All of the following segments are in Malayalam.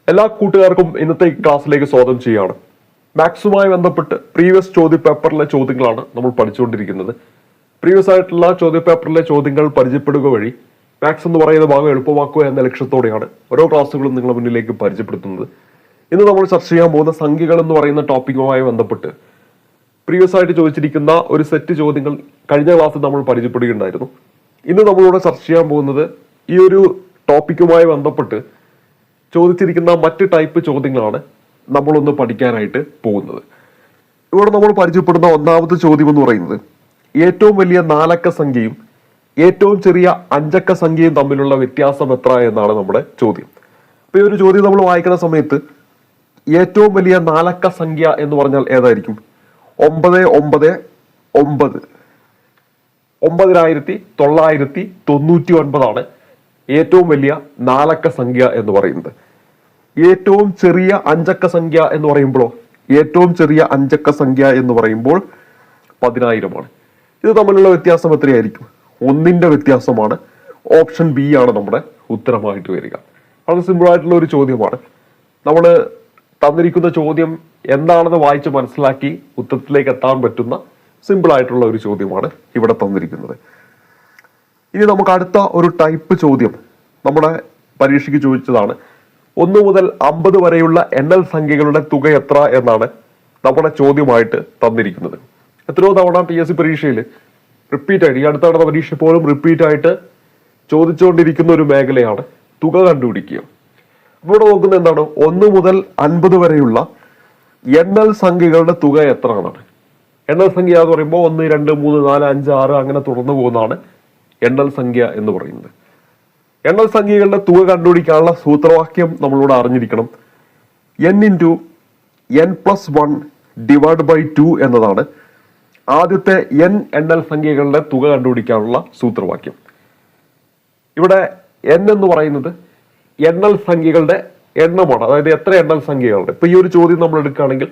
എല്ലാ കൂട്ടുകാർക്കും ഇന്നത്തെ ക്ലാസ്സിലേക്ക് സ്വാഗതം ചെയ്യുകയാണ്. മാത്സുമായി ബന്ധപ്പെട്ട് പ്രീവിയസ് ചോദ്യപേപ്പറിലെ ചോദ്യങ്ങളാണ് നമ്മൾ പഠിച്ചുകൊണ്ടിരിക്കുന്നത്. പ്രീവിയസ് ആയിട്ടുള്ള ചോദ്യപേപ്പറിലെ ചോദ്യങ്ങൾ പരിചയപ്പെടുക വഴി മാത്സ് എന്ന് പറയുന്ന ഭാഗം എളുപ്പമാക്കുക എന്ന ലക്ഷ്യത്തോടെയാണ് ഓരോ ക്ലാസ്സുകളും നിങ്ങളുടെ മുന്നിലേക്ക് പരിചയപ്പെടുത്തുന്നത്. ഇന്ന് നമ്മൾ ചർച്ച ചെയ്യാൻ പോകുന്ന സംഖ്യകൾ എന്ന് പറയുന്ന ടോപ്പിക്കുമായി ബന്ധപ്പെട്ട് പ്രീവിയസ് ആയിട്ട് ചോദിച്ചിരിക്കുന്ന ഒരു സെറ്റ് ചോദ്യങ്ങൾ കഴിഞ്ഞ ക്ലാസ്സിൽ നമ്മൾ പരിചയപ്പെടുകയുണ്ടായിരുന്നു. ഇന്ന് നമ്മളിവിടെ ചർച്ച ചെയ്യാൻ പോകുന്നത് ഈ ഒരു ടോപ്പിക്കുമായി ബന്ധപ്പെട്ട് ചോദിച്ചിരിക്കുന്ന മറ്റ് ടൈപ്പ് ചോദ്യങ്ങളാണ് നമ്മളൊന്ന് പഠിക്കാനായിട്ട് പോകുന്നത്. ഇവിടെ നമ്മൾ പരിചയപ്പെടുന്ന ഒന്നാമത്തെ ചോദ്യം എന്ന് പറയുന്നത് ഏറ്റവും വലിയ 4 അക്ക സംഖ്യയും ഏറ്റവും ചെറിയ 5 അക്ക സംഖ്യയും തമ്മിലുള്ള വ്യത്യാസം എത്ര എന്നാണ് നമ്മുടെ ചോദ്യം. അപ്പൊ ഈ ഒരു ചോദ്യം നമ്മൾ വായിക്കുന്ന സമയത്ത് ഏറ്റവും വലിയ 4 അക്ക സംഖ്യ എന്ന് പറഞ്ഞാൽ ഏതായിരിക്കും? 999 9999 ഏറ്റവും വലിയ 4 അക്ക സംഖ്യ എന്ന് പറയുന്നത്. ഏറ്റവും ചെറിയ 5 അക്ക സംഖ്യ എന്ന് പറയുമ്പോഴോ ഏറ്റവും ചെറിയ 5 അക്ക സംഖ്യ എന്ന് പറയുമ്പോൾ 10,000 ആണ്. ഇത് തമ്മിലുള്ള വ്യത്യാസം എത്രയായിരിക്കും? 1ന്റെ വ്യത്യാസമാണ്. ഓപ്ഷൻ ബി ആണ് നമ്മുടെ ഉത്തരമായിട്ട് വരിക. വളരെ സിമ്പിൾ ആയിട്ടുള്ള ഒരു ചോദ്യമാണ്. നമ്മൾ തന്നിരിക്കുന്ന ചോദ്യം എന്താണെന്ന് വായിച്ച് മനസ്സിലാക്കി ഉത്തരത്തിലേക്ക് എത്താൻ പറ്റുന്ന സിമ്പിൾ ആയിട്ടുള്ള ഒരു ചോദ്യമാണ് ഇവിടെ തന്നിരിക്കുന്നത്. ഇനി നമുക്ക് അടുത്ത ഒരു ടൈപ്പ് ചോദ്യം നമ്മുടെ പരീക്ഷയ്ക്ക് ചോദിച്ചതാണ്. 1 മുതൽ 50 വരെയുള്ള എണ്ണൽ സംഖ്യകളുടെ തുക എത്ര എന്നാണ് നമ്മുടെ ചോദ്യമായിട്ട് തന്നിരിക്കുന്നത്. എത്രയോ തവണ PSC പരീക്ഷയിൽ റിപ്പീറ്റ് ആയിട്ട്, ഈ അടുത്ത നടന്ന പരീക്ഷ പോലും റിപ്പീറ്റ് ആയിട്ട് ചോദിച്ചുകൊണ്ടിരിക്കുന്ന ഒരു മേഖലയാണ് തുക കണ്ടുപിടിക്കുക. അപ്പോൾ ഇവിടെ നോക്കുന്നത് എന്താണ്? 1 മുതൽ 50 വരെയുള്ള എണ്ണൽ സംഖ്യകളുടെ തുക എത്ര എന്നാണ്. എണ്ണൽ സംഖ്യ എന്ന് പറയുമ്പോൾ 1, 2, 3, 4, 5, 6 അങ്ങനെ തുടർന്ന് പോകുന്നതാണ് എണ്ണൽ സംഖ്യ എന്ന് പറയുന്നത്. എണ്ണൽ സംഖ്യകളുടെ തുക കണ്ടുപിടിക്കാനുള്ള സൂത്രവാക്യം നമ്മളിവിടെ അറിഞ്ഞിരിക്കണം. n×n+1/2 എന്നതാണ് ആദ്യത്തെ n എണ്ണൽ സംഖ്യകളുടെ തുക കണ്ടുപിടിക്കാനുള്ള സൂത്രവാക്യം. ഇവിടെ n എന്ന് പറയുന്നത് എണ്ണൽ സംഖ്യകളുടെ എണ്ണമാണ്, അതായത് എത്ര എണ്ണൽ സംഖ്യകളുണ്ട്. ഇപ്പൊ ഈ ഒരു ചോദ്യം നമ്മൾ എടുക്കുകയാണെങ്കിൽ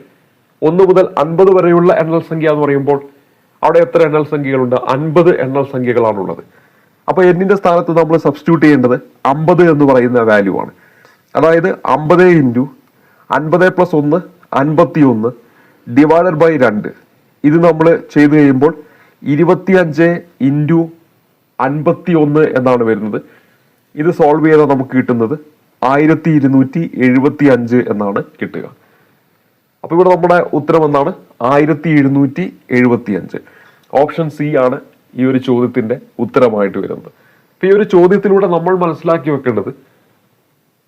1 മുതൽ 50 വരെയുള്ള എണ്ണൽ സംഖ്യ എന്ന് പറയുമ്പോൾ അവിടെ എത്ര എണ്ണൽ സംഖ്യകളുണ്ട്? 50 എണ്ണൽ സംഖ്യകളാണുള്ളത്. അപ്പൊ എന്നിന്റെ സ്ഥാനത്ത് നമ്മൾ സബ്സ്റ്റിറ്റ്യൂട്ട് ചെയ്യേണ്ടത് 50 എന്ന് പറയുന്ന വാല്യൂ ആണ്. അതായത് 50 × 50 + 1 51 ÷ 2. ഇത് നമ്മൾ ചെയ്തു കഴിയുമ്പോൾ 25 × 51 എന്നാണ് വരുന്നത്. ഇത് സോൾവ് ചെയ്താൽ നമുക്ക് കിട്ടുന്നത് 1275 എന്നാണ് കിട്ടുക. അപ്പൊ ഇവിടെ നമ്മുടെ ഉത്തരം എന്താണ്? 1775. ഓപ്ഷൻ സി ആണ് ഈ ഒരു ചോദ്യത്തിന്റെ ഉത്തരമായിട്ട് വരുന്നത്. അപ്പൊ ഈ ഒരു ചോദ്യത്തിലൂടെ നമ്മൾ മനസ്സിലാക്കി വെക്കേണ്ടത്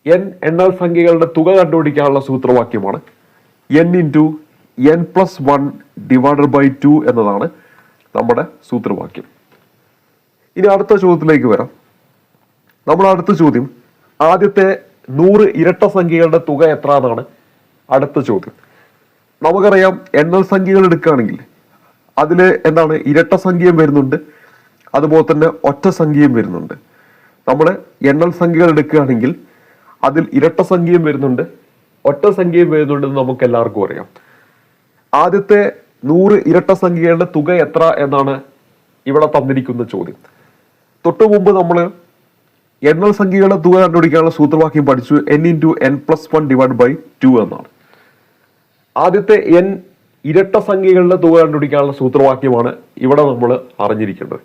n എണ്ണൽ സംഖ്യകളുടെ തുക കണ്ടുപിടിക്കാനുള്ള സൂത്രവാക്യമാണ് n×n+1/2 എന്നതാണ് നമ്മുടെ സൂത്രവാക്യം. ഇനി അടുത്ത ചോദ്യത്തിലേക്ക് വരാം. നമ്മുടെ അടുത്ത ചോദ്യം ആദ്യത്തെ 100 ഇരട്ട സംഖ്യകളുടെ തുക എത്ര എന്നാണ് അടുത്ത ചോദ്യം. നമുക്കറിയാം എണ്ണൽ സംഖ്യകൾ എടുക്കുകയാണെങ്കിൽ അതിൽ എന്താണ്? ഇരട്ട സംഖ്യയും വരുന്നുണ്ട്, അതുപോലെ തന്നെ ഒറ്റ സംഖ്യയും വരുന്നുണ്ട്. നമ്മൾ എണ്ണൽ സംഖ്യകൾ എടുക്കുകയാണെങ്കിൽ അതിൽ ഇരട്ട സംഖ്യയും വരുന്നുണ്ട്, ഒറ്റ സംഖ്യയും വരുന്നുണ്ടെന്ന് നമുക്ക് എല്ലാവർക്കും അറിയാം. ആദ്യത്തെ 100 ഇരട്ട സംഖ്യകളുടെ തുക എത്ര എന്നാണ് ഇവിടെ തന്നിരിക്കുന്ന ചോദ്യം. തൊട്ടു മുമ്പ് നമ്മൾ എണ്ണൽ സംഖ്യകളുടെ തുക കണ്ടുപിടിക്കാനുള്ള സൂത്രവാക്യം പഠിച്ചു. n×n+1/2 എന്നാണ്. ആദ്യത്തെ n ഇരട്ട സംഖ്യകളുടെ തുക കണ്ടുപിടിക്കാനുള്ള സൂത്രവാക്യമാണ് ഇവിടെ നമ്മൾ അറിഞ്ഞിരിക്കേണ്ടത്.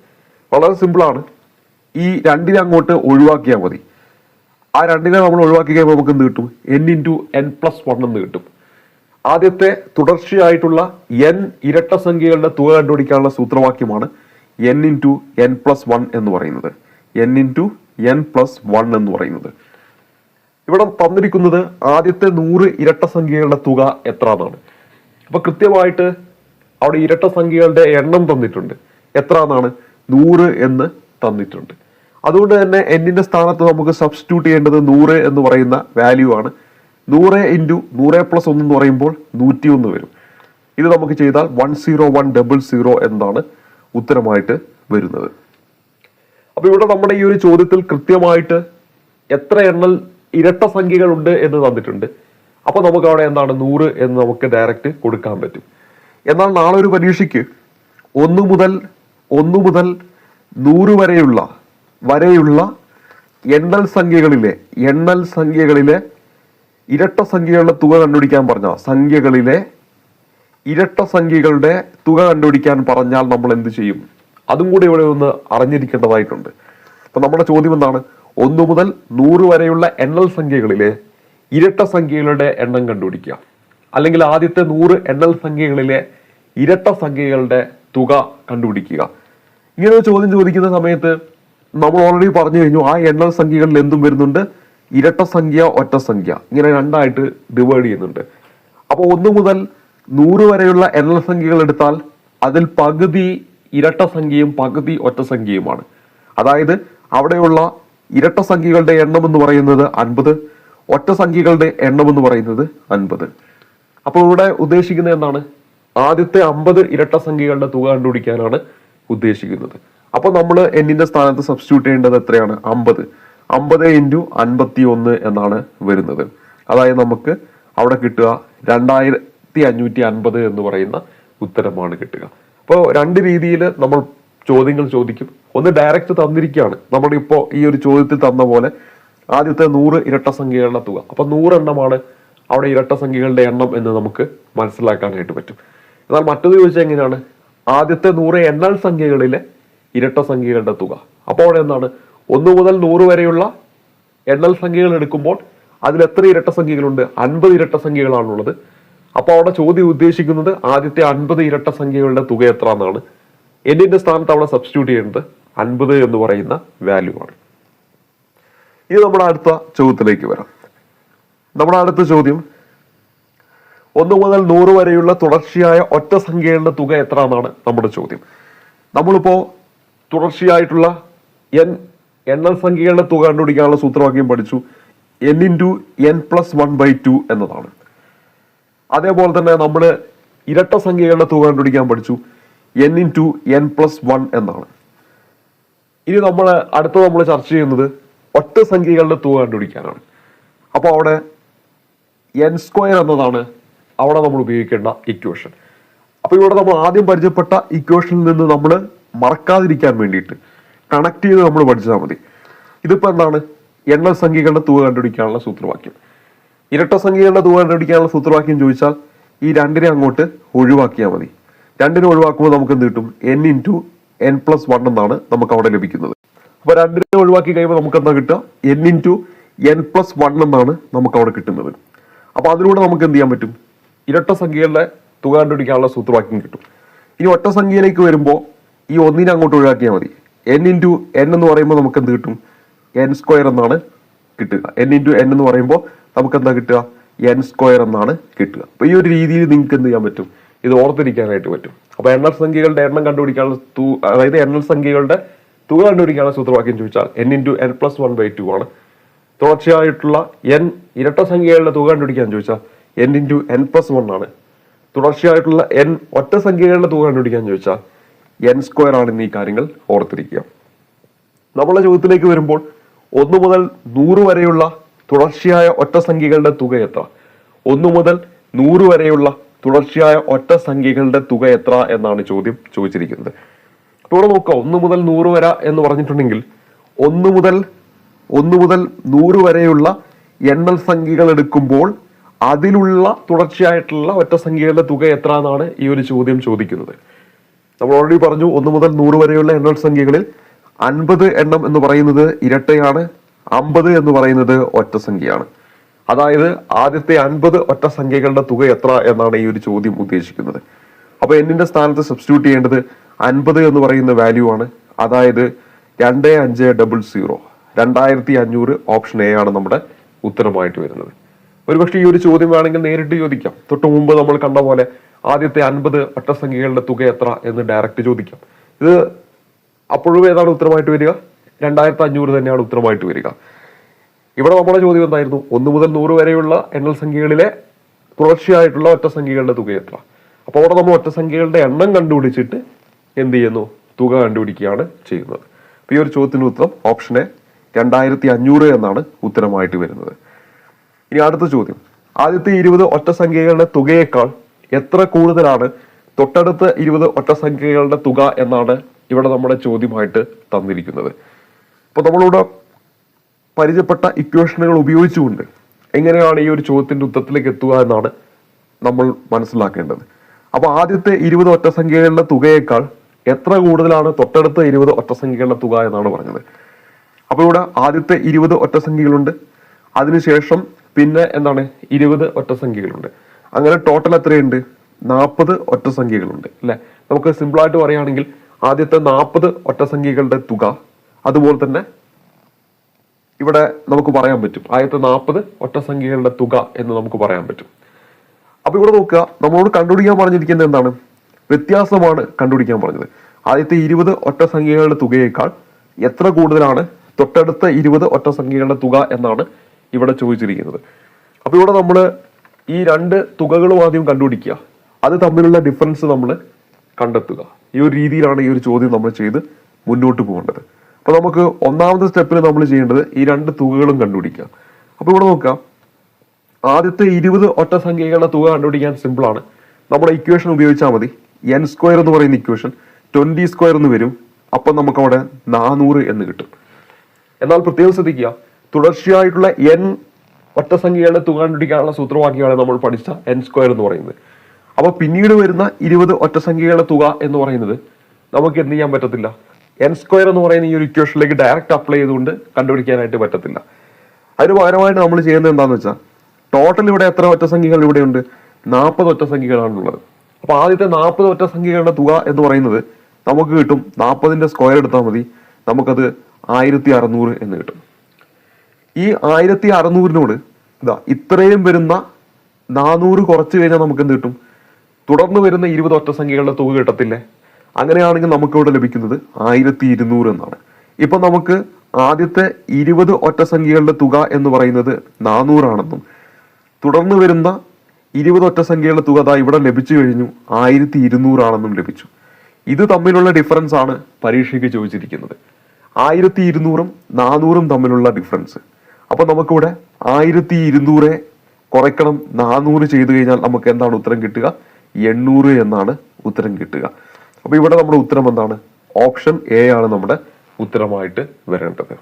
വളരെ സിമ്പിളാണ്. ഈ 2നെ അങ്ങോട്ട് ഒഴിവാക്കിയാൽ മതി. ആ 2നെ നമ്മൾ ഒഴിവാക്കി കഴിയുമ്പോൾ നമുക്ക് എന്ത് കിട്ടും? n×n+1 എന്ന് കിട്ടും. ആദ്യത്തെ തുടർച്ചയായിട്ടുള്ള n ഇരട്ട സംഖ്യകളുടെ തുക കണ്ടുപിടിക്കാനുള്ള സൂത്രവാക്യമാണ് n×n+1 എന്ന് പറയുന്നത്. n×n+1 എന്ന് പറയുന്നത്. ഇവിടെ തന്നിരിക്കുന്നത് ആദ്യത്തെ 100 ഇരട്ട സംഖ്യകളുടെ തുക എത്ര എന്നാണ്. അപ്പൊ കൃത്യമായിട്ട് അവിടെ ഇരട്ട സംഖ്യകളുടെ എണ്ണം തന്നിട്ടുണ്ട്. എത്ര എന്നാണ്? 100 എന്ന് തന്നിട്ടുണ്ട്. അതുകൊണ്ട് തന്നെ എന്നിന്റെ സ്ഥാനത്ത് നമുക്ക് സബ്സ്റ്റിറ്റ്യൂട്ട് ചെയ്യേണ്ടത് 100 എന്ന് പറയുന്ന വാല്യൂ ആണ്. 100 × 100+1 എന്ന് പറയുമ്പോൾ 101 വരും. ഇത് നമുക്ക് ചെയ്താൽ 10100 എന്നാണ് ഉത്തരമായിട്ട് വരുന്നത്. അപ്പൊ ഇവിടെ നമ്മുടെ ഈ ഒരു ചോദ്യത്തിൽ കൃത്യമായിട്ട് എത്ര എണ്ണൽ ഇരട്ട സംഖ്യകളുണ്ട് എന്ന് തന്നിട്ടുണ്ട്. അപ്പൊ നമുക്ക് അവിടെ എന്താണ്? 100 എന്ന് നമുക്ക് ഡയറക്റ്റ് കൊടുക്കാൻ പറ്റും. എന്നാൽ നാളെ ഒരു പരീക്ഷയ്ക്ക് 1 മുതൽ 100 വരെയുള്ള എണ്ണൽ സംഖ്യകളിലെ ഇരട്ട സംഖ്യകളുടെ തുക കണ്ടുപിടിക്കാൻ പറഞ്ഞാൽ സംഖ്യകളിലെ ഇരട്ട സംഖ്യകളുടെ തുക കണ്ടുപിടിക്കാൻ പറഞ്ഞാൽ നമ്മൾ എന്ത് ചെയ്യും? അതും കൂടി ഇവിടെ ഒന്ന് അറിഞ്ഞിരിക്കേണ്ടതായിട്ടുണ്ട്. അപ്പൊ നമ്മുടെ ചോദ്യം എന്താണ്? 1 മുതൽ 100 വരെയുള്ള എണ്ണൽ സംഖ്യകളിലെ ഇരട്ട സംഖ്യകളുടെ എണ്ണം കണ്ടുപിടിക്കുക, അല്ലെങ്കിൽ ആദ്യത്തെ 100 എണ്ണൽ സംഖ്യകളിലെ ഇരട്ട സംഖ്യകളുടെ തുക കണ്ടുപിടിക്കുക. ഇങ്ങനെ ഒരു ചോദ്യം ചോദിക്കുന്ന സമയത്ത് നമ്മൾ ഓൾറെഡി പറഞ്ഞു കഴിഞ്ഞു, ആ എണ്ണൽ സംഖ്യകളിൽ എന്തും വരുന്നുണ്ട്, ഇരട്ട സംഖ്യ, ഒറ്റ സംഖ്യ, ഇങ്ങനെ രണ്ടായിട്ട് ഡിവൈഡ് ചെയ്യുന്നുണ്ട്. അപ്പോൾ 1 മുതൽ 100 വരെയുള്ള എണ്ണൽ സംഖ്യകൾ എടുത്താൽ അതിൽ പകുതി ഇരട്ട സംഖ്യയും പകുതി ഒറ്റ സംഖ്യയുമാണ്. അതായത് അവിടെയുള്ള ഇരട്ട സംഖ്യകളുടെ എണ്ണം എന്ന് പറയുന്നത് 50, ഒറ്റ സംഖ്യകളുടെ എണ്ണം എന്ന് പറയുന്നത് 50. അപ്പോൾ ഇവിടെ ഉദ്ദേശിക്കുന്നത് എന്താണ്? ആദ്യത്തെ 50 ഇരട്ട സംഖ്യകളുടെ തുക കണ്ടുപിടിക്കാനാണ് ഉദ്ദേശിക്കുന്നത്. അപ്പൊ നമ്മൾ എന്നിന്റെ സ്ഥാനത്ത് സബ്സ്റ്റിറ്റ്യൂട്ട് ചെയ്യേണ്ടത് എത്രയാണ്? 50. 50 × 51 എന്നാണ് വരുന്നത്. അതായത് നമുക്ക് അവിടെ കിട്ടുക 2550 എന്ന് പറയുന്ന ഉത്തരമാണ് കിട്ടുക. അപ്പോൾ രണ്ട് രീതിയിൽ നമ്മൾ ചോദ്യങ്ങൾ ചോദിക്കും. ഒന്ന് ഡയറക്റ്റ് തന്നിരിക്കുകയാണ്, നമ്മളിപ്പോ ഈ ഒരു ചോദ്യത്തിൽ തന്ന പോലെ ആദ്യത്തെ 100 ഇരട്ട സംഖ്യകളുടെ തുക. അപ്പൊ 100 എണ്ണമാണ് അവിടെ ഇരട്ട സംഖ്യകളുടെ എണ്ണം എന്ന് നമുക്ക് മനസ്സിലാക്കാനായിട്ട് പറ്റും. എന്നാൽ മറ്റൊരു ചോദിച്ചാൽ എങ്ങനെയാണ്? ആദ്യത്തെ 100 എണ്ണൽ സംഖ്യകളിലെ ഇരട്ട സംഖ്യകളുടെ തുക. അപ്പോൾ അവിടെ എന്താണ്? 1 മുതൽ 100 വരെയുള്ള എണ്ണൽ സംഖ്യകൾ എടുക്കുമ്പോൾ അതിൽ എത്ര ഇരട്ട സംഖ്യകളുണ്ട്? 50 ഇരട്ട സംഖ്യകളാണുള്ളത്. അപ്പോൾ അവിടെ ചോദ്യം ഉദ്ദേശിക്കുന്നത് ആദ്യത്തെ 50 ഇരട്ട സംഖ്യകളുടെ തുക എത്ര എന്നാണ്. എന്നിന്റെ സ്ഥാനത്ത് അവിടെ സബ്സ്റ്റിറ്റ്യൂട്ട് ചെയ്യേണ്ടത് 50 എന്ന് പറയുന്ന വാല്യൂ ആണ്. ഇനി നമ്മുടെ അടുത്ത ചോദ്യത്തിലേക്ക് വരാം. നമ്മുടെ അടുത്ത ചോദ്യം 1 മുതൽ 100 വരെയുള്ള തുടർച്ചയായ ഒറ്റ സംഖ്യകളുടെ തുക എത്ര എന്നാണ് നമ്മുടെ ചോദ്യം. നമ്മളിപ്പോ തുടർച്ചയായിട്ടുള്ള എണ്ണൽ സംഖ്യകളുടെ തുക കണ്ടുപിടിക്കാനുള്ള സൂത്രവാക്യം പഠിച്ചു. n × n+1/2 എന്നതാണ്. അതേപോലെ തന്നെ നമ്മൾ ഇരട്ട സംഖ്യകളുടെ തുക കണ്ടുപിടിക്കാൻ പഠിച്ചു. n × n+1 എന്നാണ്. ഇനി നമ്മൾ ചർച്ച ചെയ്യുന്നത് ഒറ്റ സംഖ്യകളുടെ തുക കണ്ടുപിടിക്കാനാണ്. അപ്പോൾ അവിടെ n² എന്നതാണ് അവിടെ നമ്മൾ ഉപയോഗിക്കേണ്ട ഇക്വേഷൻ. അപ്പൊ ഇവിടെ നമ്മൾ ആദ്യം പരിചയപ്പെട്ട ഇക്വേഷനിൽ നിന്ന് നമ്മൾ മറക്കാതിരിക്കാൻ വേണ്ടിയിട്ട് കണക്ട് ചെയ്ത് നമ്മൾ പഠിച്ചാൽ മതി. ഇതിപ്പോ എന്താണ്? എണ്ണൽ സംഖ്യകളുടെ തുക കണ്ടുപിടിക്കാനുള്ള സൂത്രവാക്യം. ഇരട്ട സംഖ്യകളുടെ തുക കണ്ടുപിടിക്കാനുള്ള സൂത്രവാക്യം ചോദിച്ചാൽ ഈ രണ്ടിനെ അങ്ങോട്ട് ഒഴിവാക്കിയാൽ മതി. രണ്ടിനെ ഒഴിവാക്കുമ്പോൾ നമുക്ക് എന്ത് കിട്ടും? n × n+1 എന്നാണ് നമുക്ക് അവിടെ ലഭിക്കുന്നത്. അപ്പൊ രണ്ടിനെ ഒഴിവാക്കി കഴിയുമ്പോൾ നമുക്ക് എന്താ കിട്ടുക? n × n+1 എന്നാണ് നമുക്ക് അവിടെ കിട്ടുന്നത്. അപ്പൊ അതിലൂടെ നമുക്ക് എന്ത് ചെയ്യാൻ പറ്റും? ഇരട്ട സംഖ്യകളുടെ തുക കണ്ടുപിടിക്കാനുള്ള സൂത്രവാക്യം കിട്ടും. ഇനി ഒറ്റ സംഖ്യയിലേക്ക് വരുമ്പോൾ ഈ ഒന്നിനെ അങ്ങോട്ട് ഒഴിവാക്കിയാൽ മതി. n × n എന്ന് പറയുമ്പോൾ നമുക്ക് എന്ത് കിട്ടും? n² എന്നാണ് കിട്ടുക. n × n എന്ന് പറയുമ്പോൾ നമുക്ക് എന്താ കിട്ടുക? n² എന്നാണ് കിട്ടുക. അപ്പൊ ഈ ഒരു രീതിയിൽ നിങ്ങൾക്ക് എന്ത് ചെയ്യാൻ പറ്റും? ഇത് ഓർത്തിരിക്കാനായിട്ട് പറ്റും. അപ്പൊ എണ്ണൽ സംഖ്യകളുടെ എണ്ണം കണ്ടുപിടിക്കാനുള്ള അതായത് എണ്ണൽ സംഖ്യകളുടെ തുക കണ്ടുപിടിക്കാനുള്ള സൂത്രവാക്യം ചോദിച്ചാൽ n × n+1/2 ആണ്. തുടർച്ചയായിട്ടുള്ള n ഇരട്ട സംഖ്യകളുടെ തുക കണ്ടുപിടിക്കാൻ ചോദിച്ചാൽ n × n+1 ആണ്. തുടർച്ചയായിട്ടുള്ള n ഒറ്റ സംഖ്യകളുടെ തുക കണ്ടുപിടിക്കാൻ ചോദിച്ചാൽ n² ആണെന്ന് ഈ കാര്യങ്ങൾ ഓർത്തിരിക്കുക. നമ്മളെ ചോദ്യത്തിലേക്ക് വരുമ്പോൾ 1 മുതൽ 100 വരെയുള്ള തുടർച്ചയായ ഒറ്റ സംഖ്യകളുടെ തുക എത്ര? 1 മുതൽ 100 വരെയുള്ള തുടർച്ചയായ ഒറ്റ സംഖ്യകളുടെ തുക എത്ര എന്നാണ് ചോദ്യം ചോദിച്ചിരിക്കുന്നത്. അപ്പോൾ ഇവിടെ നോക്കുക, 1 മുതൽ 100 വരെ എന്ന് പറഞ്ഞിട്ടുണ്ടെങ്കിൽ 1 മുതൽ 100 വരെയുള്ള എണ്ണൽ സംഖ്യകൾ എടുക്കുമ്പോൾ അതിലുള്ള തുടർച്ചയായിട്ടുള്ള ഒറ്റ സംഖ്യകളുടെ തുക എത്ര എന്നാണ് ഈ ഒരു ചോദ്യം ചോദിക്കുന്നത്. നമ്മൾ ഓൾറെഡി പറഞ്ഞു 1 മുതൽ 100 വരെയുള്ള എണ്ണൽ സംഖ്യകളിൽ 50 എണ്ണം എന്ന് പറയുന്നത് ഇരട്ടയാണ്, 50 എന്ന് പറയുന്നത് ഒറ്റ സംഖ്യയാണ്. അതായത് ആദ്യത്തെ 50 ഒറ്റ സംഖ്യകളുടെ തുക എത്ര എന്നാണ് ഈ ഒരു ചോദ്യം ഉദ്ദേശിക്കുന്നത്. അപ്പൊ എന്നിന്റെ സ്ഥാനത്ത് സബ്സ്റ്റിറ്റ്യൂട്ട് ചെയ്യേണ്ടത് 50 എന്ന് പറയുന്ന വാല്യൂ ആണ്. അതായത് 2500 2500 ഓപ്ഷൻ എ ആണ് നമ്മുടെ ഉത്തരമായിട്ട് വരുന്നത്. ഒരുപക്ഷെ ഈ ഒരു ചോദ്യം വേണമെങ്കിൽ നേരിട്ട് ചോദിക്കാം. തൊട്ട് മുമ്പ് നമ്മൾ കണ്ട പോലെ ആദ്യത്തെ 50 ഒറ്റ സംഖ്യകളുടെ തുക എത്ര എന്ന് ഡയറക്റ്റ് ചോദിക്കാം. ഇത് അപ്പോഴും ഏതാണ് ഉത്തരമായിട്ട് വരിക? 2500 തന്നെയാണ് ഉത്തരമായിട്ട് വരിക. ഇവിടെ നമ്മുടെ ചോദ്യം എന്തായിരുന്നു? 1 മുതൽ 100 വരെയുള്ള എണ്ണൽ സംഖ്യകളിലെ തുടർച്ചയായിട്ടുള്ള ഒറ്റ സംഖ്യകളുടെ തുക എത്ര? അപ്പോൾ അവിടെ നമ്മൾ ഒറ്റ സംഖ്യകളുടെ എണ്ണം കണ്ടുപിടിച്ചിട്ട് എന്ത് ചെയ്യുന്നു? തുക കണ്ടുപിടിക്കുകയാണ് ചെയ്യുന്നത്. ഈ ഒരു ചോദ്യത്തിന് ഉത്തരം ഓപ്ഷൻ എ 2500 എന്നാണ് ഉത്തരമായിട്ട് വരുന്നത്. ഇനി അടുത്ത ചോദ്യം, ആദ്യത്തെ 20 ഒറ്റ സംഖ്യകളുടെ തുകയേക്കാൾ എത്ര കൂടുതലാണ് തൊട്ടടുത്ത 20 ഒറ്റ സംഖ്യകളുടെ തുക എന്നാണ് ഇവിടെ നമ്മുടെ ചോദ്യമായിട്ട് തന്നിരിക്കുന്നത്. അപ്പൊ നമ്മളിവിടെ പരിചയപ്പെട്ട ഇക്വേഷനുകൾ ഉപയോഗിച്ചുകൊണ്ട് എങ്ങനെയാണ് ഈ ഒരു ചോദ്യത്തിന്റെ ഉത്തരത്തിലേക്ക് എത്തുക എന്നാണ് നമ്മൾ മനസ്സിലാക്കേണ്ടത്. അപ്പൊ ആദ്യത്തെ 20 ഒറ്റസംഖ്യകളുടെ തുകയേക്കാൾ എത്ര കൂടുതലാണ് തൊട്ടടുത്ത 20 ഒറ്റസംഖ്യകളുടെ തുക എന്നാണ് പറഞ്ഞത്. അപ്പൊ ഇവിടെ ആദ്യത്തെ 20 ഒറ്റസംഖ്യകളുണ്ട്, അതിനുശേഷം പിന്നെ എന്താണ് 20 ഒറ്റസംഖ്യകളുണ്ട്. അങ്ങനെ ടോട്ടൽ എത്രയുണ്ട്? 40 ഒറ്റസംഖ്യകളുണ്ട് അല്ലെ. നമുക്ക് സിമ്പിൾ ആയിട്ട് പറയുകയാണെങ്കിൽ ആദ്യത്തെ 40 ഒറ്റസംഖ്യകളുടെ തുക, അതുപോലെ തന്നെ ഇവിടെ നമുക്ക് പറയാൻ പറ്റും ആദ്യത്തെ 40 ഒറ്റസംഖ്യകളുടെ തുക എന്ന് നമുക്ക് പറയാൻ പറ്റും. അപ്പൊ ഇവിടെ നോക്കുക, നമ്മളോട് കണ്ടുപിടിക്കാൻ പറഞ്ഞിരിക്കുന്നത് എന്താണ്? വ്യത്യാസമാണ് കണ്ടുപിടിക്കാൻ പറഞ്ഞത്. ആദ്യത്തെ 20 ഒറ്റസംഖ്യകളുടെ തുകയേക്കാൾ എത്ര കൂടുതലാണ് തൊട്ടടുത്ത 20 ഒറ്റസംഖ്യകളുടെ തുക എന്നാണ് ഇവിടെ ചോദിച്ചിരിക്കുന്നത്. അപ്പൊ ഇവിടെ നമ്മൾ ഈ രണ്ട് തുകകളും ആദ്യം കണ്ടുപിടിക്കുക, അത് തമ്മിലുള്ള ഡിഫറൻസ് നമ്മൾ കണ്ടെത്തുക. ഈ ഒരു രീതിയിലാണ് ഈ ഒരു ചോദ്യം നമ്മൾ ചെയ്ത് മുന്നോട്ട് പോകേണ്ടത്. അപ്പൊ നമുക്ക് ഒന്നാമത്തെ സ്റ്റെപ്പിൽ നമ്മൾ ചെയ്യേണ്ടത് ഈ രണ്ട് തുകകളും കണ്ടുപിടിക്കുക. അപ്പൊ ഇവിടെ നോക്കാം, ആദ്യത്തെ 20 ഒറ്റസംഖ്യകളുടെ തുക കണ്ടുപിടിക്കാൻ സിമ്പിൾ ആണ്. നമ്മുടെ ഇക്വേഷൻ ഉപയോഗിച്ചാൽ മതി. n² എന്ന് പറയുന്ന ഇക്വേഷൻ 20² എന്ന് വരും. അപ്പൊ നമുക്ക് അവിടെ 400 എന്ന് കിട്ടും. എന്നാൽ പ്രത്യേകം ശ്രദ്ധിക്കുക, തുടർച്ചയായിട്ടുള്ള n ഒറ്റസംഖ്യകളുടെ തുക കണ്ടുപിടിക്കാനുള്ള സൂത്രവാക്യമാണ് നമ്മൾ പഠിച്ച n² എന്ന് പറയുന്നത്. അപ്പൊ പിന്നീട് വരുന്ന 20 ഒറ്റസംഖ്യകളുടെ തുക എന്ന് പറയുന്നത് നമുക്ക് എന്ത് ചെയ്യാൻ പറ്റത്തില്ല, n² എന്ന് പറയുന്ന ഈ ഒരു ഇക്വേഷനിലേക്ക് ഡയറക്റ്റ് അപ്ലൈ ചെയ്തുകൊണ്ട് കണ്ടുപിടിക്കാനായിട്ട് പറ്റത്തില്ല. അതിന് പകരമായിട്ട് നമ്മൾ ചെയ്യുന്നത് എന്താണെന്ന് വെച്ചാൽ, ടോട്ടൽ ഇവിടെ എത്ര ഒറ്റസംഖ്യകൾ ഇവിടെയുണ്ട്? 40 ഒറ്റസംഖ്യകളാണുള്ളത്. അപ്പൊ ആദ്യത്തെ 40 ഒറ്റസംഖ്യകളുടെ തുക എന്ന് പറയുന്നത് നമുക്ക് കിട്ടും 40ന്റെ സ്ക്വയർ എടുത്താൽ മതി, നമുക്കത് 1600 എന്ന് കിട്ടും. ഈ 1600നോട് ഇതാ ഇത്രയും വരുന്ന 400 കുറച്ച് കഴിഞ്ഞാൽ നമുക്ക് എന്ത് കിട്ടും? തുടർന്ന് വരുന്ന 20 ഒറ്റസംഖ്യകളുടെ തുക കിട്ടത്തില്ലേ? അങ്ങനെയാണെങ്കിൽ നമുക്ക് ഇവിടെ ലഭിക്കുന്നത് 1200 എന്നാണ്. ഇപ്പൊ നമുക്ക് ആദ്യത്തെ 20 ഒറ്റസംഖ്യകളുടെ തുക എന്ന് പറയുന്നത് 400 ആണെന്നും തുടർന്ന് വരുന്ന 20 ഒറ്റസംഖ്യകളുടെ തുക ദാ ഇവിടെ ലഭിച്ചു കഴിഞ്ഞു 1200 ആണെന്നും ലഭിച്ചു. ഇത് തമ്മിലുള്ള ഡിഫറൻസ് ആണ് പരീക്ഷയ്ക്ക് ചോദിച്ചിരിക്കുന്നത്. 1200ഉം 400ഉം തമ്മിലുള്ള ഡിഫറൻസ്. അപ്പൊ നമുക്കിവിടെ 1200 കുറയ്ക്കണം 400 ചെയ്തു കഴിഞ്ഞാൽ നമുക്ക് എന്താണ് ഉത്തരം കിട്ടുക? 800 എന്നാണ് ഉത്തരം കിട്ടുക. അപ്പൊ ഇവിടെ നമ്മുടെ ഉത്തരം എന്താണ്? ഓപ്ഷൻ എ ആണ് നമ്മുടെ ഉത്തരമായിട്ട് വരേണ്ടത്.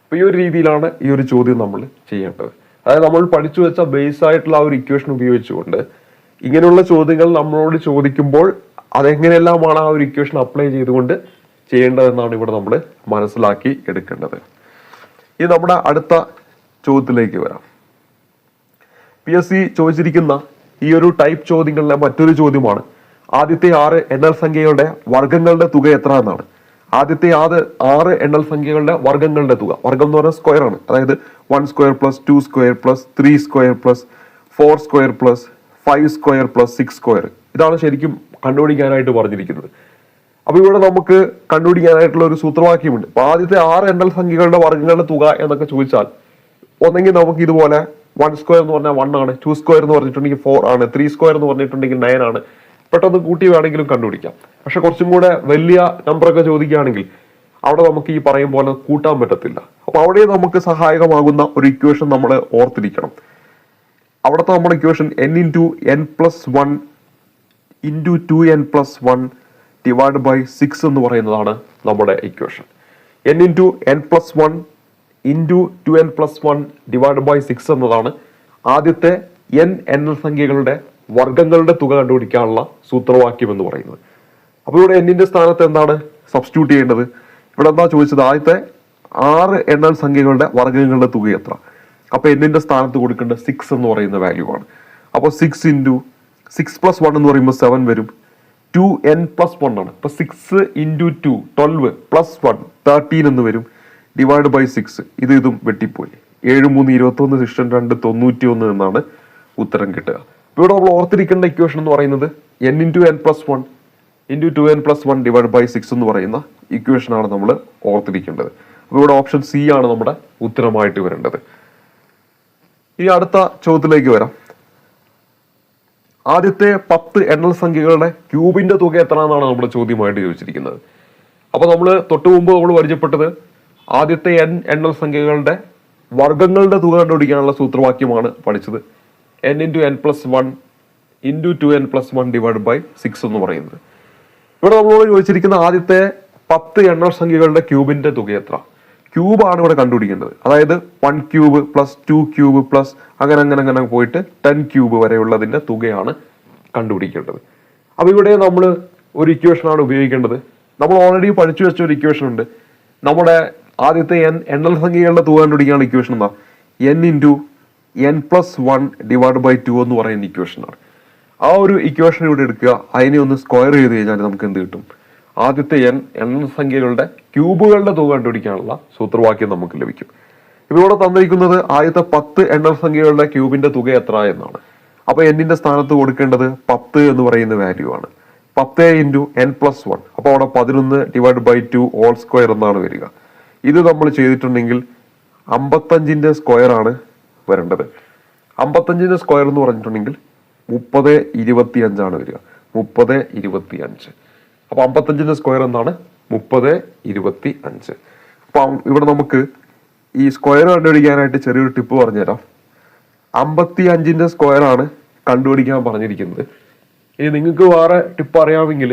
അപ്പൊ ഈ ഒരു രീതിയിലാണ് ഈ ഒരു ചോദ്യം നമ്മൾ ചെയ്യേണ്ടത്. അതായത് നമ്മൾ പഠിച്ചു വെച്ച ബേസ് ആയിട്ടുള്ള ആ ഒരു ഇക്വേഷൻ ഉപയോഗിച്ചുകൊണ്ട് ഇങ്ങനെയുള്ള ചോദ്യങ്ങൾ നമ്മളോട് ചോദിക്കുമ്പോൾ അതെങ്ങനെയെല്ലാമാണ് ആ ഒരു ഇക്വേഷൻ അപ്ലൈ ചെയ്തുകൊണ്ട് ചെയ്യേണ്ടതെന്നാണ് ഇവിടെ നമ്മൾ മനസ്സിലാക്കി എടുക്കേണ്ടത്. ഇനി നമ്മുടെ അടുത്ത ചോദ്യത്തിലേക്ക് വരാം. PSC ചോദിച്ചിരിക്കുന്ന ഈ ഒരു ടൈപ്പ് ചോദ്യങ്ങളിലെ മറ്റൊരു ചോദ്യമാണ് ആദ്യത്തെ 6 എണ്ണൽ സംഖ്യകളുടെ വർഗ്ഗങ്ങളുടെ തുക എത്ര എന്നാണ്. ആദ്യത്തെ 6 എണ്ണൽ സംഖ്യകളുടെ വർഗ്ഗങ്ങളുടെ തുക, വർഗ്ഗം എന്ന് പറഞ്ഞാൽ സ്ക്വയർ ആണ്. അതായത് 1² + 2² + 3² + 4² + 5² + 6². ഇതാണ് ശരിക്കും കണ്ടുപിടിക്കാനായിട്ട് പറഞ്ഞിരിക്കുന്നത്. അപ്പൊ ഇവിടെ നമുക്ക് കണ്ടുപിടിക്കാനായിട്ടുള്ള ഒരു സൂത്രവാക്യമുണ്ട്. അപ്പൊ ആദ്യത്തെ 6 എണ്ണൽ സംഖ്യകളുടെ വർഗ്ഗങ്ങളുടെ തുക എന്നൊക്കെ ചോദിച്ചാൽ ഒന്നെങ്കിൽ നമുക്ക് ഇതുപോലെ 1² എന്ന് പറഞ്ഞാൽ 1 ആണ്, 2² എന്ന് പറഞ്ഞിട്ടുണ്ടെങ്കിൽ 4 ആണ്, 3² എന്ന് പറഞ്ഞിട്ടുണ്ടെങ്കിൽ 9 ആണ്. പെട്ടെന്ന് കൂട്ടി വേണമെങ്കിലും കണ്ടുപിടിക്കാം. പക്ഷെ കുറച്ചും കൂടെ വലിയ നമ്പറൊക്കെ ചോദിക്കുകയാണെങ്കിൽ അവിടെ നമുക്ക് ഈ പറയും പോലെ കൂട്ടാൻ പറ്റത്തില്ല. അപ്പൊ അവിടെ നമുക്ക് സഹായകമാകുന്ന ഒരു ഇക്വേഷൻ നമ്മൾ ഓർത്തിരിക്കണം. അവിടുത്തെ നമ്മുടെ ഇക്വേഷൻ n × n+1 × 2n+1 / 6 എന്ന് പറയുന്നതാണ് നമ്മുടെ ഇക്വേഷൻ. n × n+1 × 2n+1 / 6 എന്നതാണ് ആദ്യത്തെ n എണ്ണൽ സംഖ്യകളുടെ വർഗ്ഗങ്ങളുടെ തുക കണ്ടുപിടിക്കാനുള്ള സൂത്രവാക്യം എന്ന് പറയുന്നത്. അപ്പൊ ഇവിടെ എന്നിന്റെ സ്ഥാനത്ത് എന്താണ് സബ്സ്റ്റിറ്റ്യൂട്ട് ചെയ്യേണ്ടത്? ഇവിടെ എന്താ ചോദിച്ചത്? ആദ്യത്തെ 6 എണ്ണൽ സംഖ്യകളുടെ വർഗ്ഗങ്ങളുടെ തുക എത്ര? അപ്പൊ എന്നിന്റെ സ്ഥാനത്ത് കൊടുക്കേണ്ട 6 എന്ന് പറയുന്ന വാല്യൂ ആണ്. അപ്പൊ 6 × 6+1 എന്ന് പറയുമ്പോൾ 7 വരും. 2n+1 ആണ്. അപ്പൊ 6 × 2 12 +1 13 എന്ന് വരും. / 6 ഇതും വെട്ടിപ്പോയി. 7 3 21 6 2 91 എന്നാണ് ഉത്തരം കിട്ടുക. ഇവിടെ നമ്മൾ ഓർത്തിരിക്കേണ്ട ഇക്വേഷൻ എന്ന് പറയുന്നത് n × n+1 × 2n+1 / 6 എന്ന് പറയുന്ന ഇക്വേഷൻ ആണ് നമ്മൾ ഓർത്തിരിക്കേണ്ടത്. അപ്പൊ ഇവിടെ ഓപ്ഷൻ സി ആണ് നമ്മുടെ ഉത്തരമായിട്ട് വരേണ്ടത്. ഇനി അടുത്ത ചോദ്യത്തിലേക്ക് വരാം. ആദ്യത്തെ 10 എണ്ണൽ സംഖ്യകളുടെ ക്യൂബിന്റെ തുക എത്ര എന്നാണ് നമ്മുടെ ചോദ്യമായിട്ട് ചോദിച്ചിരിക്കുന്നത്. അപ്പൊ നമ്മൾ തൊട്ടു മുമ്പ് നമ്മൾ പരിചയപ്പെട്ടത് ആദ്യത്തെ n എണ്ണൽ സംഖ്യകളുടെ വർഗ്ഗങ്ങളുടെ തുക കണ്ടുപിടിക്കാനുള്ള സൂത്രവാക്യമാണ് പഠിച്ചത്. n × n+1 × 2n+1 / 6 എന്ന് പറയുന്നത്. ഇവിടെ നമ്മളോട് ചോദിച്ചിരിക്കുന്ന ആദ്യത്തെ 10 എണ്ണൽ സംഖ്യകളുടെ ക്യൂബിന്റെ തുക എത്ര? ക്യൂബാണ് ഇവിടെ കണ്ടുപിടിക്കേണ്ടത്. അതായത് 1 ക്യൂബ് പ്ലസ് 2 ക്യൂബ് പ്ലസ് അങ്ങനെ പോയിട്ട് 10 ക്യൂബ് വരെയുള്ളതിന്റെ തുകയാണ് കണ്ടുപിടിക്കേണ്ടത്. അപ്പൊ ഇവിടെ നമ്മൾ ഒരു ഇക്വേഷനാണ് ഉപയോഗിക്കേണ്ടത്. നമ്മൾ ഓൾറെഡി പഠിച്ചു വെച്ച ഒരു ഇക്വേഷൻ ഉണ്ട്. നമ്മുടെ ആദ്യത്തെ എണ്ണൽ സംഖ്യകളുടെ തുക കണ്ടുപിടിക്കാനുള്ള ഇക്വേഷൻ എന്താ? n+1/2 എന്ന് പറയുന്ന ഇക്വേഷനാണ്. ആ ഒരു ഇക്വേഷൻ ഇവിടെ എടുക്കുക, അതിനെ ഒന്ന് സ്ക്വയർ ചെയ്ത് കഴിഞ്ഞാൽ നമുക്ക് എന്ത് കിട്ടും? ആദ്യത്തെ എണ്ണൽ സംഖ്യകളുടെ ക്യൂബുകളുടെ തുക കണ്ടുപിടിക്കാനുള്ള സൂത്രവാക്യം നമുക്ക് ലഭിക്കും. ഇവിടെ തന്നിരിക്കുന്നത് ആദ്യത്തെ 10 എണ്ണൽ സംഖ്യകളുടെ ക്യൂബിന്റെ തുക എത്ര എന്നാണ്. അപ്പൊ എന്നിന്റെ സ്ഥാനത്ത് കൊടുക്കേണ്ടത് 10 എന്ന് പറയുന്ന വാല്യൂ ആണ്. 10 × n+1. അപ്പൊ അവിടെ 11/2 ഹോൾ സ്ക്വയർ എന്നാണ് വരിക. ഇത് നമ്മൾ ചെയ്തിട്ടുണ്ടെങ്കിൽ 55ന്റെ സ്ക്വയർ ആണ് വരേണ്ടത്. 55ന്റെ സ്ക്വയർ എന്ന് പറഞ്ഞിട്ടുണ്ടെങ്കിൽ 3025 ആണ് വരിക. 3025. അപ്പൊ 55ന്റെ സ്ക്വയർ എന്താണ്? 3025. അപ്പൊ ഇവിടെ നമുക്ക് ഈ സ്ക്വയർ കണ്ടുപിടിക്കാനായിട്ട് ചെറിയൊരു ടിപ്പ് പറഞ്ഞുതരാം. 55ന്റെ സ്ക്വയർ ആണ് കണ്ടുപിടിക്കാൻ പറഞ്ഞിരിക്കുന്നത്. ഇനി നിങ്ങൾക്ക് വേറെ ടിപ്പ് അറിയാമെങ്കിൽ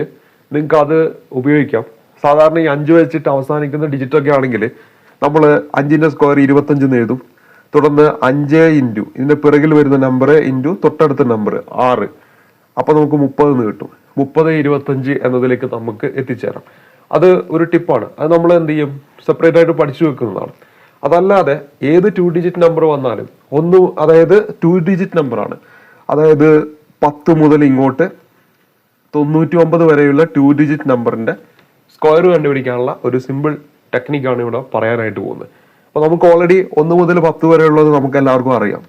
നിങ്ങൾക്ക് അത് ഉപയോഗിക്കാം. സാധാരണ ഈ 5 വെച്ചിട്ട് അവസാനിക്കുന്ന ഡിജിറ്റ് ഒക്കെ ആണെങ്കിൽ നമ്മൾ 5ന്റെ സ്ക്വയർ 25 എന്ന് എഴുതും. തുടർന്ന് 5 × ഇതിന്റെ പിറകിൽ വരുന്ന നമ്പർ ഇൻറ്റു തൊട്ടടുത്ത നമ്പർ 6. അപ്പൊ നമുക്ക് 30 എന്ന് കിട്ടും. 30/25 എന്നതിലേക്ക് നമുക്ക് എത്തിച്ചേരാം. അത് ഒരു ടിപ്പാണ്. അത് നമ്മൾ എന്ത് ചെയ്യും? സെപ്പറേറ്റ് ആയിട്ട് പഠിച്ചു വെക്കുന്നതാണ്. അതല്ലാതെ ഏത് 2 ഡിജിറ്റ് നമ്പർ വന്നാലും അതായത് 2 ഡിജിറ്റ് നമ്പർ ആണ്, അതായത് 10 മുതൽ ഇങ്ങോട്ട് 99 വരെയുള്ള 2 ഡിജിറ്റ് നമ്പറിന്റെ സ്ക്വയർ കണ്ടുപിടിക്കാനുള്ള ഒരു സിമ്പിൾ ടെക്നിക്കാണ് ഇവിടെ പറയാനായിട്ട് പോകുന്നത്. അപ്പൊ നമുക്ക് ഓൾറെഡി 1 മുതൽ 10 വരെയുള്ളത് നമുക്ക് എല്ലാവർക്കും അറിയാം.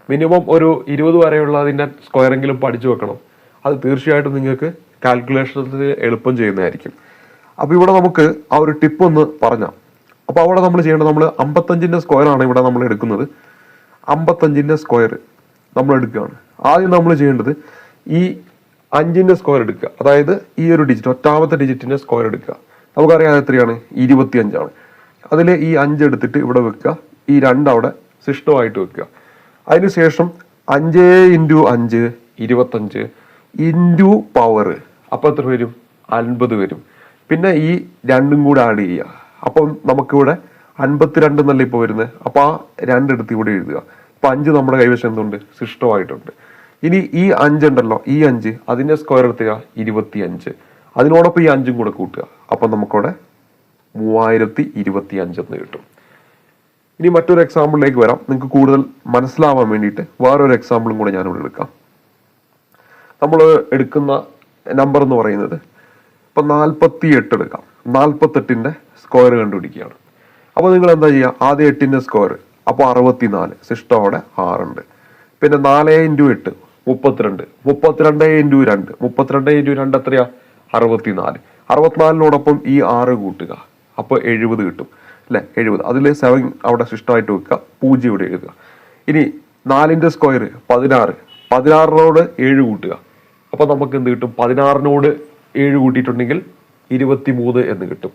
മിനിമം ഒരു 20 വരെയുള്ളതിന്റെ സ്ക്വയറെങ്കിലും പഠിച്ചു വെക്കണം. അത് തീർച്ചയായിട്ടും നിങ്ങൾക്ക് കാൽക്കുലേഷനിൽ എളുപ്പം ചെയ്യുന്നതായിരിക്കും. അപ്പൊ ഇവിടെ നമുക്ക് ആ ഒരു ടിപ്പ് ഒന്ന് പറഞ്ഞാൽ, അപ്പൊ അവിടെ നമ്മൾ ചെയ്യേണ്ടത്, നമ്മൾ 55ന്റെ സ്ക്വയർ ആണ് ഇവിടെ നമ്മൾ എടുക്കുന്നത്. 55ന്റെ സ്ക്വയർ നമ്മൾ എടുക്കുകയാണ്. ആദ്യം നമ്മൾ ചെയ്യേണ്ടത് ഈ 5ന്റെ സ്ക്വയർ എടുക്കുക. അതായത് ഈ ഒരു ഡിജിറ്റ്, ഒറ്റാമത്തെ ഡിജിറ്റിന്റെ സ്ക്വയർ എടുക്കുക. നമുക്കറിയാം എത്രയാണ്? 25 ആണ്. അതിൽ ഈ 5 എടുത്തിട്ട് ഇവിടെ വെക്കുക. ഈ 2 അവിടെ ശിഷ്ടമായിട്ട് വെക്കുക. അതിനുശേഷം 5 × 5 25 ഇൻറ്റു പവർ. അപ്പൊ എത്ര വരും? 50 വരും. പിന്നെ ഈ 2ഉം കൂടെ ആഡ് ചെയ്യുക. അപ്പം നമുക്കിവിടെ 52 എന്നല്ല ഇപ്പൊ വരുന്നത്. അപ്പൊ ആ 2 എടുത്ത് ഇവിടെ എഴുതുക. അപ്പൊ 5 നമ്മുടെ കൈവശം എന്തുണ്ട്? ശിഷ്ടമായിട്ടുണ്ട്. ഇനി ഈ 5 ഉണ്ടല്ലോ, ഈ 5 അതിന്റെ സ്ക്വയർ എടുത്തുക 25. അതിനോടൊപ്പം ഈ 5ഉം കൂടെ കൂട്ടുക. അപ്പൊ നമുക്കവിടെ 3025 എന്ന് കിട്ടും. ഇനി മറ്റൊരു എക്സാമ്പിളിലേക്ക് വരാം. നിങ്ങൾക്ക് കൂടുതൽ മനസ്സിലാവാൻ വേണ്ടിയിട്ട് വേറൊരു എക്സാമ്പിളും കൂടെ ഞാനിവിടെ എടുക്കാം. നമ്മൾ എടുക്കുന്ന നമ്പർ എന്ന് പറയുന്നത് ഇപ്പൊ 48 എടുക്കാം. 48ന്റെ സ്ക്വയർ കണ്ടുപിടിക്കുകയാണ്. അപ്പൊ നിങ്ങൾ എന്താ ചെയ്യുക? ആദ്യം 8ന്റെ സ്ക്വയർ, അപ്പൊ 64. ശിഷ്ടോടെ 6 ഉണ്ട്. പിന്നെ 4 × 8 32. 32 × 2 32 × 2 എത്രയാ? 64. 64നോടൊപ്പം ഈ 6 കൂട്ടുക. അപ്പൊ 70 കിട്ടും അല്ലെ? 70. അതിൽ 7 അവിടെ ശിഷ്ടമായിട്ട് വെക്കുക. 0 ഇവിടെ എഴുതുക. ഇനി 4ന്റെ സ്ക്വയർ 16. 16നോട് 7 കൂട്ടുക. അപ്പൊ നമുക്ക് എന്ത് കിട്ടും? 16നോട് 7 കൂട്ടിയിട്ടുണ്ടെങ്കിൽ 23 എന്ന് കിട്ടും.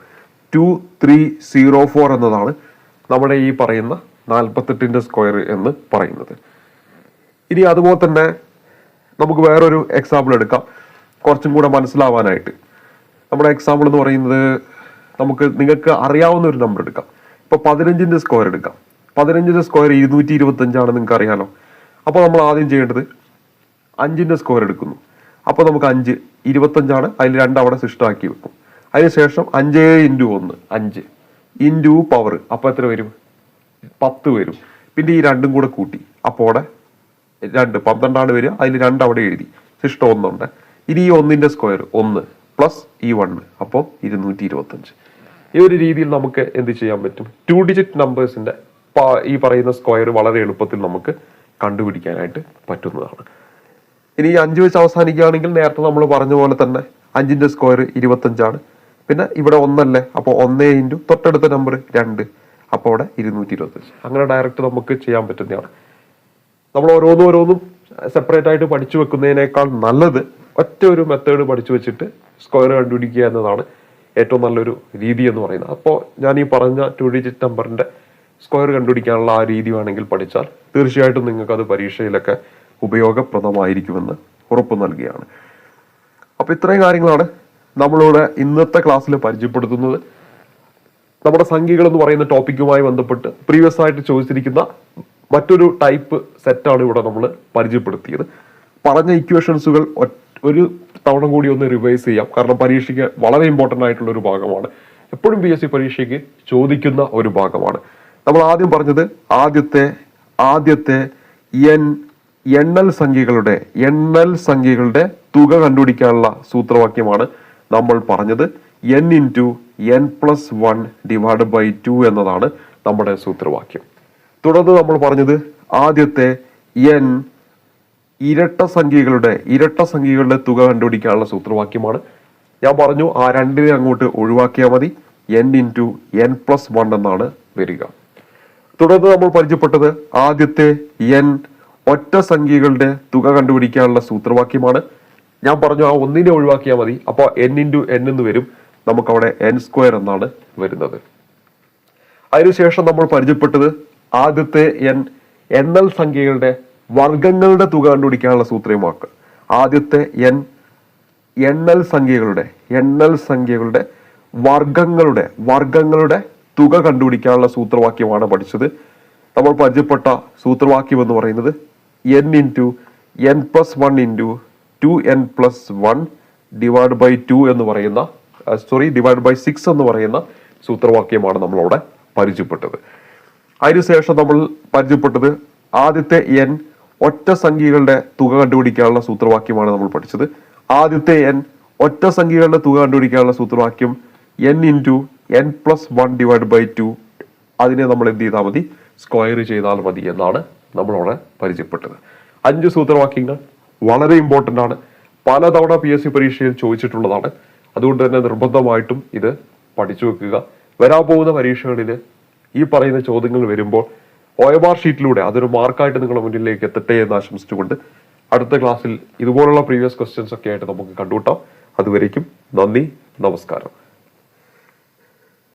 2304 എന്നതാണ് നമ്മുടെ ഈ പറയുന്ന 48ന്റെ സ്ക്വയർ എന്ന് പറയുന്നത്. ഇനി അതുപോലെ തന്നെ നമുക്ക് വേറൊരു എക്സാമ്പിൾ എടുക്കാം, കുറച്ചും കൂടെ മനസ്സിലാവാനായിട്ട്. നമ്മുടെ എക്സാമ്പിൾ എന്ന് പറയുന്നത്, നിങ്ങൾക്ക് അറിയാവുന്ന ഒരു നമ്പർ എടുക്കാം. ഇപ്പൊ 15ന്റെ സ്ക്വയർ എടുക്കാം. 15ന്റെ സ്ക്വയർ 225 ആണ്, നിങ്ങൾക്ക് അറിയാലോ. അപ്പൊ നമ്മൾ ആദ്യം ചെയ്യേണ്ടത് 5ന്റെ സ്ക്വയർ എടുക്കുന്നു. അപ്പൊ നമുക്ക് 5 25 ആണ്. അതിൽ 2 അവിടെ ശിഷ്ടമാക്കി വെക്കും. അതിനുശേഷം 5 × 1 5 ഇൻറ്റു പവർ. അപ്പൊ എത്ര വരും? 10 വരും. പിന്നെ ഈ 2ഉം കൂടെ കൂട്ടി. അപ്പോൾ അവിടെ 2 12 ആണ് വരിക. അതിൽ 2 അവിടെ എഴുതി. ശിഷ്ടം 1 ഉണ്ട്. ഇനി ഈ 1ന്റെ സ്ക്വയർ 1 പ്ലസ് ഈ 1, അപ്പോൾ 225. ഈ ഒരു രീതിയിൽ നമുക്ക് എന്ത് ചെയ്യാൻ പറ്റും? 2 ഡിജിറ്റ് നമ്പേഴ്സിന്റെ ഈ പറയുന്ന സ്ക്വയർ വളരെ എളുപ്പത്തിൽ നമുക്ക് കണ്ടുപിടിക്കാനായിട്ട് പറ്റുന്നതാണ്. ഇനി ഈ 5 വെച്ച് അവസാനിക്കുകയാണെങ്കിൽ നേരത്തെ നമ്മൾ പറഞ്ഞ പോലെ തന്നെ 5ന്റെ സ്ക്വയർ 25 ആണ്. പിന്നെ ഇവിടെ 1 അല്ലേ? അപ്പോൾ 1 × തൊട്ടടുത്ത നമ്പർ 2, അപ്പോൾ അവിടെ 225. അങ്ങനെ ഡയറക്റ്റ് നമുക്ക് ചെയ്യാൻ പറ്റുന്നതാണ്. നമ്മൾ ഓരോന്നും സെപ്പറേറ്റ് ആയിട്ട് പഠിച്ചു വെക്കുന്നതിനേക്കാൾ നല്ലത് ഒറ്റ ഒരു മെത്തേഡ് പഠിച്ചു വെച്ചിട്ട് സ്ക്വയർ കണ്ടുപിടിക്കുക എന്നതാണ് ഏറ്റവും നല്ലൊരു രീതി എന്ന് പറയുന്നത്. അപ്പോൾ ഞാൻ ഈ പറഞ്ഞ 2 ഡിജിറ്റ് നമ്പറിന്റെ സ്ക്വയർ കണ്ടുപിടിക്കാനുള്ള ആ രീതി വേണമെങ്കിൽ പഠിച്ചാൽ തീർച്ചയായിട്ടും നിങ്ങൾക്ക് അത് പരീക്ഷയിലൊക്കെ ഉപയോഗപ്രദമായിരിക്കുമെന്ന് ഉറപ്പ് നൽകുകയാണ്. അപ്പൊ ഇത്രയും കാര്യങ്ങളാണ് നമ്മളിവിടെ ഇന്നത്തെ ക്ലാസ്സിൽ പരിചയപ്പെടുത്തുന്നത്. നമ്മുടെ സംഖ്യകൾ എന്ന് പറയുന്ന ടോപ്പിക്കുമായി ബന്ധപ്പെട്ട് പ്രീവിയസ് ആയിട്ട് ചോദിച്ചിരിക്കുന്ന മറ്റൊരു ടൈപ്പ് സെറ്റാണ് ഇവിടെ നമ്മൾ പരിചയപ്പെടുത്തിയത്. പറഞ്ഞ ഇക്വേഷൻസുകൾ ഒരു തവണ കൂടി ഒന്ന് റിവൈസ് ചെയ്യാം. കാരണം പരീക്ഷയ്ക്ക് വളരെ ഇമ്പോർട്ടൻ്റ് ആയിട്ടുള്ള ഒരു ഭാഗമാണ്. എപ്പോഴും PSC പരീക്ഷയ്ക്ക് ചോദിക്കുന്ന ഒരു ഭാഗമാണ്. നമ്മൾ ആദ്യം പറഞ്ഞത് ആദ്യത്തെ എണ്ണൽ സംഖ്യകളുടെ തുക കണ്ടുപിടിക്കാനുള്ള സൂത്രവാക്യമാണ് നമ്മൾ പറഞ്ഞത്. n/n+1/2 എന്നതാണ് നമ്മുടെ സൂത്രവാക്യം. തുടർന്ന് നമ്മൾ പറഞ്ഞത് ആദ്യത്തെ n ഇരട്ട സംഖ്യകളുടെ തുക കണ്ടുപിടിക്കാനുള്ള സൂത്രവാക്യമാണ്. ഞാൻ പറഞ്ഞു ആ രണ്ടിനെ അങ്ങോട്ട് ഒഴിവാക്കിയാൽ മതി. n/n+1 എന്നാണ് വരിക. തുടർന്ന് നമ്മൾ പരിചയപ്പെട്ടത് ആദ്യത്തെ n ഒറ്റ സംഖ്യകളുടെ തുക കണ്ടുപിടിക്കാനുള്ള സൂത്രവാക്യമാണ്. ഞാൻ പറഞ്ഞു ആ ഒന്നിനെ ഒഴിവാക്കിയാൽ മതി. അപ്പോൾ n/n എന്ന് വരും. നമുക്കവിടെ n² എന്നാണ് വരുന്നത്. അതിനുശേഷം നമ്മൾ പരിചയപ്പെട്ടത് ആദ്യത്തെ എണ്ണൽ സംഖ്യകളുടെ വർഗങ്ങളുടെ തുക കണ്ടുപിടിക്കാനുള്ള സൂത്രവാക്യം. ആദ്യത്തെ എണ്ണൽ സംഖ്യകളുടെ വർഗങ്ങളുടെ തുക കണ്ടുപിടിക്കാനുള്ള സൂത്രവാക്യമാണ് പഠിച്ചത്. നമ്മൾ പരിചയപ്പെട്ട സൂത്രവാക്യം എന്ന് പറയുന്നത് n/n+1/2n+1 എന്ന് പറയുന്ന /6 എന്ന് പറയുന്ന സൂത്രവാക്യമാണ് നമ്മളവിടെ പരിചയപ്പെട്ടത്. അതിനുശേഷം നമ്മൾ പരിചയപ്പെട്ടത് ആദ്യത്തെ n ഒറ്റ സംഖ്യകളുടെ തുക കണ്ടുപിടിക്കാനുള്ള സൂത്രവാക്യമാണ് നമ്മൾ പഠിച്ചത്. ആദ്യത്തെ n ഒറ്റ സംഖ്യകളുടെ തുക കണ്ടുപിടിക്കാനുള്ള സൂത്രവാക്യം n/n+1/2. അതിനെ നമ്മൾ എന്ത് ചെയ്താൽ മതി? സ്ക്വയർ ചെയ്താൽ മതി എന്നാണ് നമ്മളവിടെ പരിചയപ്പെട്ടത്. 5 സൂത്രവാക്യങ്ങൾ വളരെ ഇമ്പോർട്ടൻ്റ് ആണ്. പലതവണ PSC പരീക്ഷയിൽ ചോദിച്ചിട്ടുള്ളതാണ്. അതുകൊണ്ട് തന്നെ നിർബന്ധമായിട്ടും ഇത് പഠിച്ചു വെക്കുക. വരാൻ പോകുന്ന പരീക്ഷകളിൽ ഈ പറയുന്ന ചോദ്യങ്ങൾ വരുമ്പോൾ OMR ഷീറ്റിലൂടെ അതൊരു മാർക്കായിട്ട് നിങ്ങളുടെ മുന്നിലേക്ക് എത്തട്ടെ എന്ന് ആശംസിച്ചുകൊണ്ട് അടുത്ത ക്ലാസ്സിൽ ഇതുപോലുള്ള പ്രീവിയസ് ക്വസ്റ്റ്യൻസ് ഒക്കെ ആയിട്ട് നമുക്ക് കണ്ടുമുട്ടാം. അതുവരേക്കും നന്ദി, നമസ്കാരം.